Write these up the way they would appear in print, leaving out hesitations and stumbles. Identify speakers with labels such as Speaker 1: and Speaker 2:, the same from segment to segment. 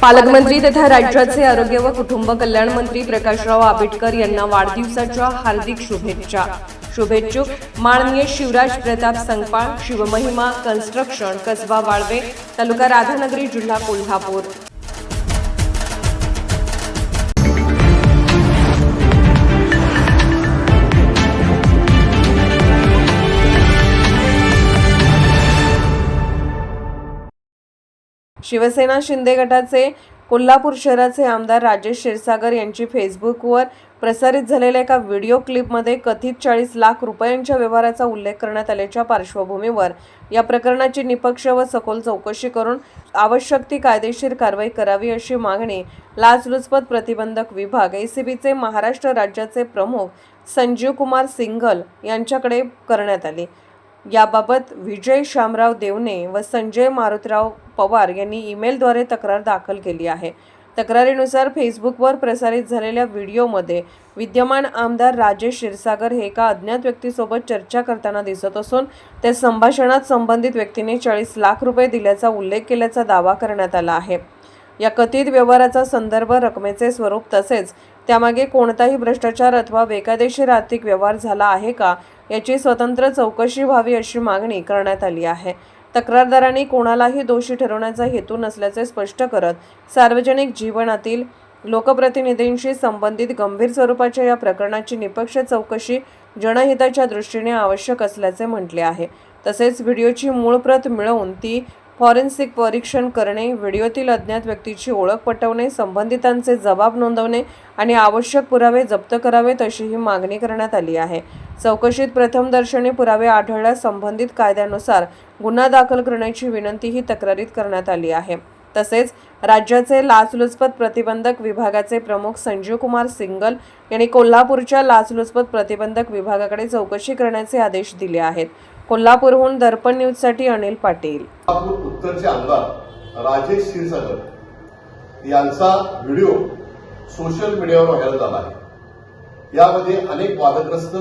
Speaker 1: पालकमंत्री तथा राज्याचे आरोग्य व कुटुंब कल्याण मंत्री प्रकाशराव आंबेडकर यांना वाढदिवसाच्या हार्दिक शुभेच्छा। शुभेच्छुक माननीय शिवराज प्रताप संकपाळ, शिवमहिमा कन्स्ट्रक्शन, कसबा वाळवे, तालुका राधानगरी, जिल्हा कोल्हापूर। शिवसेना शिंदे गटाचे कोल्हापूर शहराचे आमदार राजेश क्षीरसागर यांची फेसबुकवर प्रसारित झालेल्या एका व्हिडिओ क्लिपमध्ये कथित 40 लाख रुपयांच्या व्यवहाराचा उल्लेख करण्यात आल्याच्या पार्श्वभूमीवर या प्रकरणाची निष्पक्ष व सखोल चौकशी करून आवश्यक ती कायदेशीर कारवाई करावी अशी मागणी लाचलुचपत प्रतिबंधक विभाग एसीबीचे महाराष्ट्र राज्याचे प्रमुख संजीव कुमार सिंघल यांच्याकडे करण्यात आली। याबाबत विजय शामराव देवणे व संजय मारुतराव पवार यांनी ईमेलद्वारे तक्रार दाखल केली आहे। तक्रारीनुसार फेसबुकवर प्रसारित झालेल्या व्हिडिओमध्ये विद्यमान आमदार राजेश क्षीरसागर हे एका अज्ञात व्यक्तीसोबत चर्चा करताना दिसत असून त्या संभाषणात संबंधित व्यक्तीने 40 लाख रुपये दिल्याचा उल्लेख केल्याचा दावा करण्यात आला आहे। या कथित व्यवहाराचा संदर्भ, रकमेचे स्वरूप तसेच त्यामागे कोणताही भ्रष्टाचार अथवा बेकायदेशीर आर्थिक व्यवहार झाला आहे का याची स्वतंत्र चौकशी व्हावी अशी मागणी करण्यात आली आहे। तक्रारदारांनी कोणालाही दोषी ठरवण्याचा हेतू नसल्याचे स्पष्ट करत सार्वजनिक जीवनातील लोकप्रतिनिधींशी संबंधित गंभीर स्वरूपाच्या या प्रकरणाची निष्पक्ष चौकशी जनहिताच्या दृष्टीने आवश्यक असल्याचे म्हटले आहे। तसेच व्हिडिओची मूळ प्रत मिळवून ती फॉरेन्सिक परीक्षण करणे, व्हिडिओतील अज्ञात व्यक्तीची ओळख पटवणे, संबंधितांचे जबाब नोंदवणे आणि आवश्यक पुरावे जप्त करावेत अशीही मागणी करण्यात आली आहे। चौकशीत प्रथमदर्शनी पुरावे आढळल्यास संबंधित कायद्यानुसार गुन्हा दाखल करण्याची विनंतीही तक्रारीत करण्यात आली आहे। तसेच राज्याचे लाचलुचपत प्रतिबंधक विभागाचे प्रमुख संजीव कुमार सिंघल यांनी कोल्हापूरच्या लाचलुचपत प्रतिबंधक विभागाकडे चौकशी करण्याचे आदेश दिले आहेत। कोल्हापूरहून दर्पण न्यूजसाठी अनिल पाटील।
Speaker 2: कोल्हापूर उत्तरचे आमदार राजेश क्षीरसागर यांचा व्हिडिओ सोशल मीडियावर व्हायरल झाला आहे। यामध्ये अनेक वादग्रस्त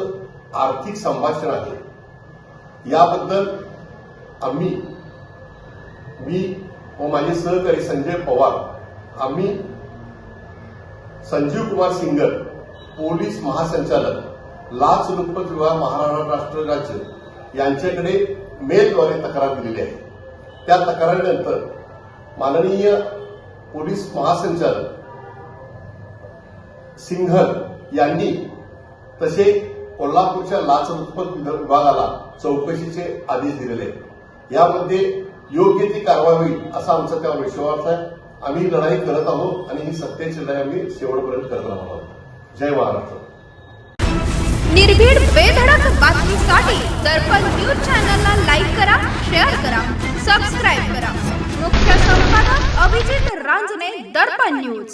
Speaker 2: आर्थिक संभाषण आहे। याबद्दल मी व माझे सहकारी संजय पवार आम्ही संजीव कुमार सिंघल, पोलीस महासंचालक, लाचलुचपत विभाग, महाराष्ट्र राज्य यांच्याकडे मेलद्वारे तक्रार दिलेली आहे। त्या तक्रारीनंतर माननीय पोलीस महासंचालक सिंघल यांनी तसे कोल्हापूरच्या लाचलुचपत विभागाला चौकशीचे आदेश दिलेले आहेत। यामध्ये योग्य ती कारवाई होईल असा आमचा त्या विश्वास आहे। आम्ही लढाई करत आहोत आणि ही सत्तेची लढाई आम्ही शेवटपर्यंत करत राहणार आहोत। जय महाराष्ट्र।
Speaker 3: निर्भीड बेधडक बातमीसाठी दर्पण न्यूज चॅनलला लाईक करा, शेअर करा, सबस्क्राईब करा। मुख्य संपादक अभिजित रांजणे, दर्पण न्यूज।